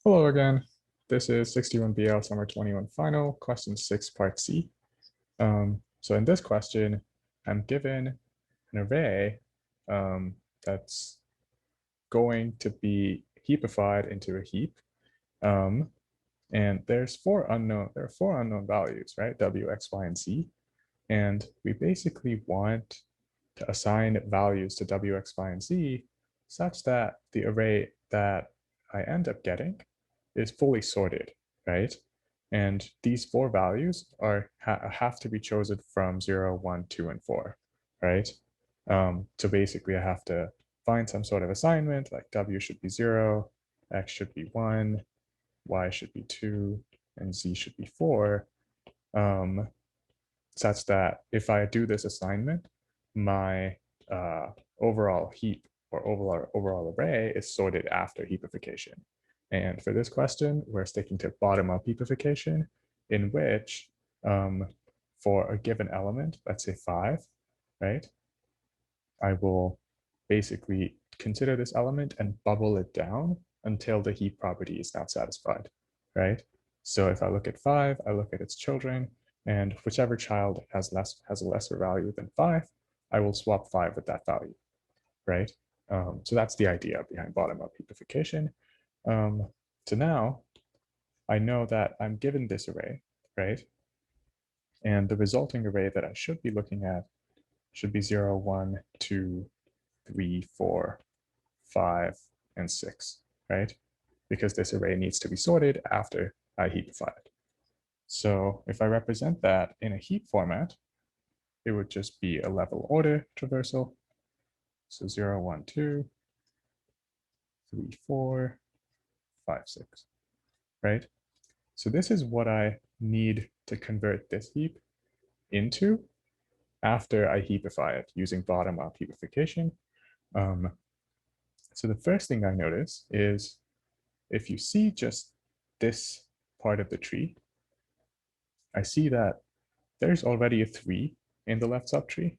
Hello again. This is 61BL Summer 21 Final, question 6, part C. So in this question, I'm given an array that's going to be heapified into a heap. Um, and there are four unknown values, right? W, X, Y, and Z. And we basically want to assign values to W, X, Y, and Z such that the array that I end up getting is fully sorted, right? And these four values have to be chosen from 0, 1, 2, and 4, right? So basically I have to find some sort of assignment, like W should be 0, X should be 1, Y should be 2, and Z should be 4, such that if I do this assignment, my overall heap or overall array is sorted after heapification. And for this question, we're sticking to bottom-up heapification, in which for a given element, let's say 5, right, I will basically consider this element and bubble it down until the heap property is not satisfied, right? So if I look at 5, I look at its children, and whichever child has a lesser value than 5, I will swap 5 with that value, right? So that's the idea behind bottom-up heapification. So now I know that I'm given this array, right? And the resulting array that I should be looking at should be 0, 1, 2, 3, 4, 5, and 6, right? Because this array needs to be sorted after I heapify it. So if I represent that in a heap format, it would just be a level order traversal. So 0, 1, 2, 3, 4, 5, 6, right? So this is what I need to convert this heap into after I heapify it using bottom-up heapification. So the first thing I notice is if you see just this part of the tree, I see that there's already a 3 in the left subtree,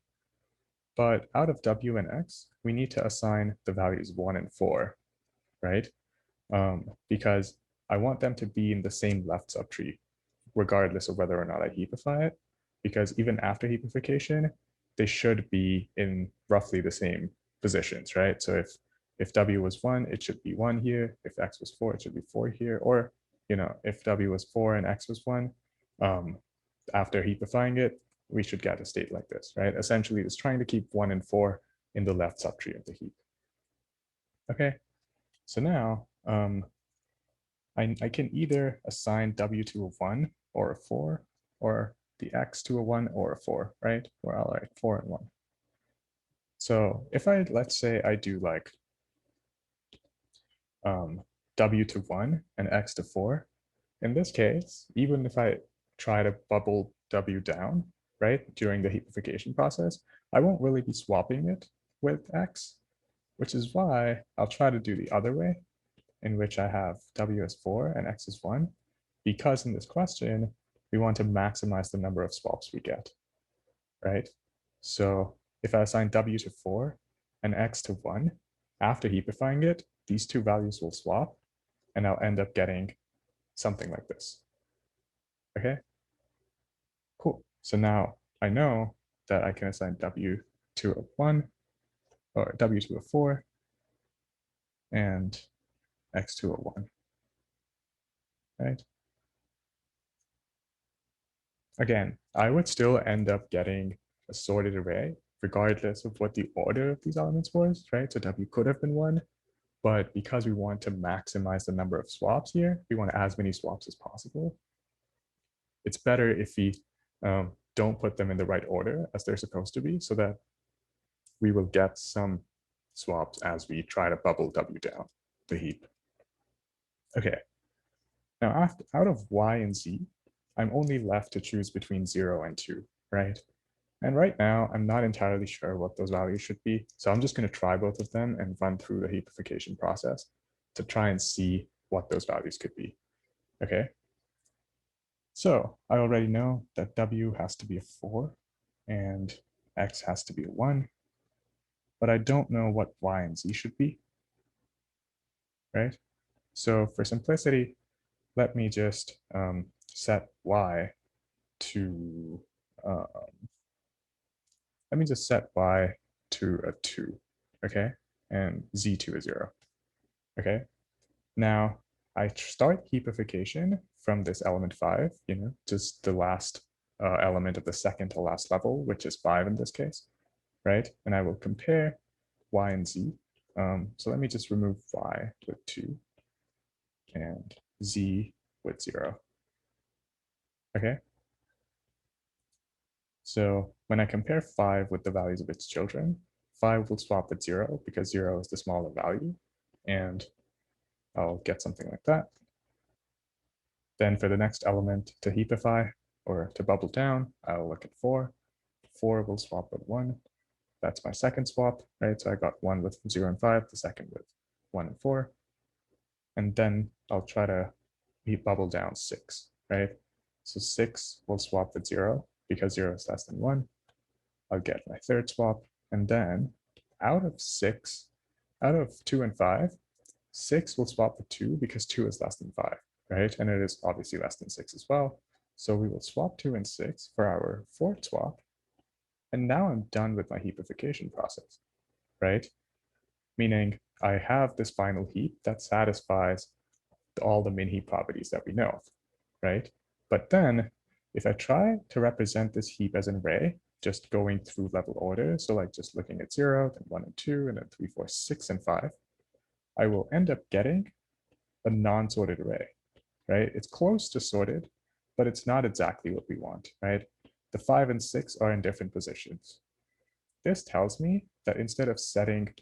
but out of W and X, we need to assign the values 1 and 4, right? Because I want them to be in the same left subtree, regardless of whether or not I heapify it, because even after heapification, they should be in roughly the same positions, right? So if W was 1, it should be 1 here. If X was 4, it should be 4 here. Or, if W was 4 and X was 1, after heapifying it, we should get a state like this, right? Essentially, it's trying to keep 1 and 4 in the left subtree of the heap. Okay, so now I can either assign W to a 1 or a 4, or the X to a 1 or a 4, right? Or I'll write 4 and 1. So if let's say I do like W to 1 and X to 4, in this case, even if I try to bubble W down, right, during the heapification process, I won't really be swapping it with X, which is why I'll try to do the other way, in which I have W as 4 and X as 1, because in this question, we want to maximize the number of swaps we get, right? So if I assign W to 4 and X to 1, after heapifying it, these two values will swap, and I'll end up getting something like this. Okay, cool. So now I know that I can assign W to a 1, or W to a 4, and X to a 1, right? Again, I would still end up getting a sorted array regardless of what the order of these elements was, right? So W could have been 1, but because we want to maximize the number of swaps here, we want as many swaps as possible. It's better if we don't put them in the right order as they're supposed to be, so that we will get some swaps as we try to bubble W down the heap. Okay, now out of Y and Z, I'm only left to choose between 0 and 2, right? And right now, I'm not entirely sure what those values should be. So I'm just going to try both of them and run through the heapification process to try and see what those values could be. Okay. So I already know that W has to be a 4 and X has to be a 1, but I don't know what Y and Z should be, right? So for simplicity, let me just set y to, um, let me just set y to a 2, okay? And z to a 0, okay? Now, I start heapification from this element 5, just the last element of the second to last level, which is 5 in this case, right? And I will compare y and z. So let me just remove y with 2 and z with 0, okay? So when I compare 5 with the values of its children, 5 will swap with 0 because 0 is the smaller value, and I'll get something like that. Then for the next element to heapify or to bubble down, I'll look at 4. 4 will swap with 1. That's my second swap, right? So I got 1 with 0 and 5, the second with 1 and 4. And then I'll try to bubble down 6, right? So 6 will swap with 0 because 0 is less than 1. I'll get my third swap. And then out of 6, out of 2 and 5, 6 will swap with 2 because 2 is less than 5, right? And it is obviously less than 6 as well. So we will swap 2 and 6 for our fourth swap. And now I'm done with my heapification process, right? Meaning I have this final heap that satisfies all the min heap properties that we know of, right? But then if I try to represent this heap as an array, just going through level order, so like just looking at 0, then 1 and 2, and then 3, 4, 6, and 5, I will end up getting a non-sorted array, right? It's close to sorted, but it's not exactly what we want, right? The 5 and 6 are in different positions. This tells me that instead of setting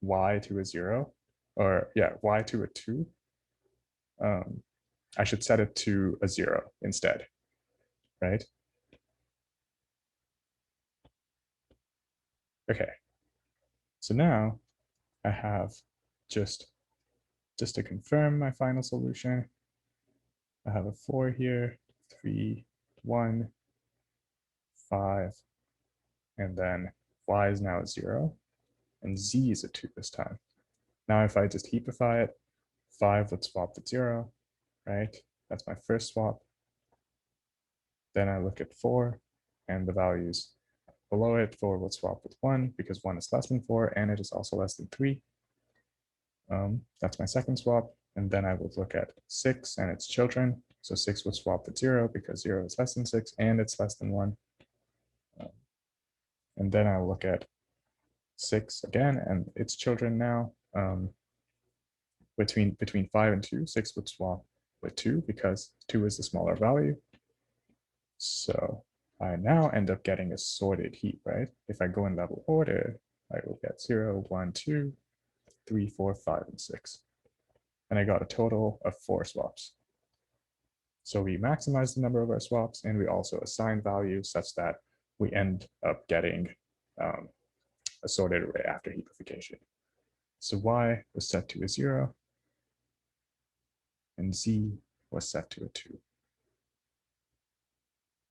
y to a 0, or yeah, y to a 2, I should set it to a 0 instead, right? Okay, so now I have just to confirm my final solution, I have a 4 here, 3, 1, 5, and then y is now a 0, and z is a 2 this time. Now if I just heapify it, 5 would swap with 0, right? That's my first swap. Then I look at 4, and the values below it, 4 would swap with 1 because 1 is less than 4, and it is also less than 3. That's my second swap. And then I would look at 6 and its children. So 6 would swap with 0 because 0 is less than 6 and it's less than 1. And then I'll look at 6 again and its children now. Between 5 and 2, 6 would swap with 2 because 2 is the smaller value. So I now end up getting a sorted heap, right? If I go in level order, I will get 0, 1, 2, 3, 4, 5, and 6. And I got a total of 4 swaps. So we maximize the number of our swaps, and we also assign values such that we end up getting a sorted array after heapification. So y was set to a 0, and z was set to a 2.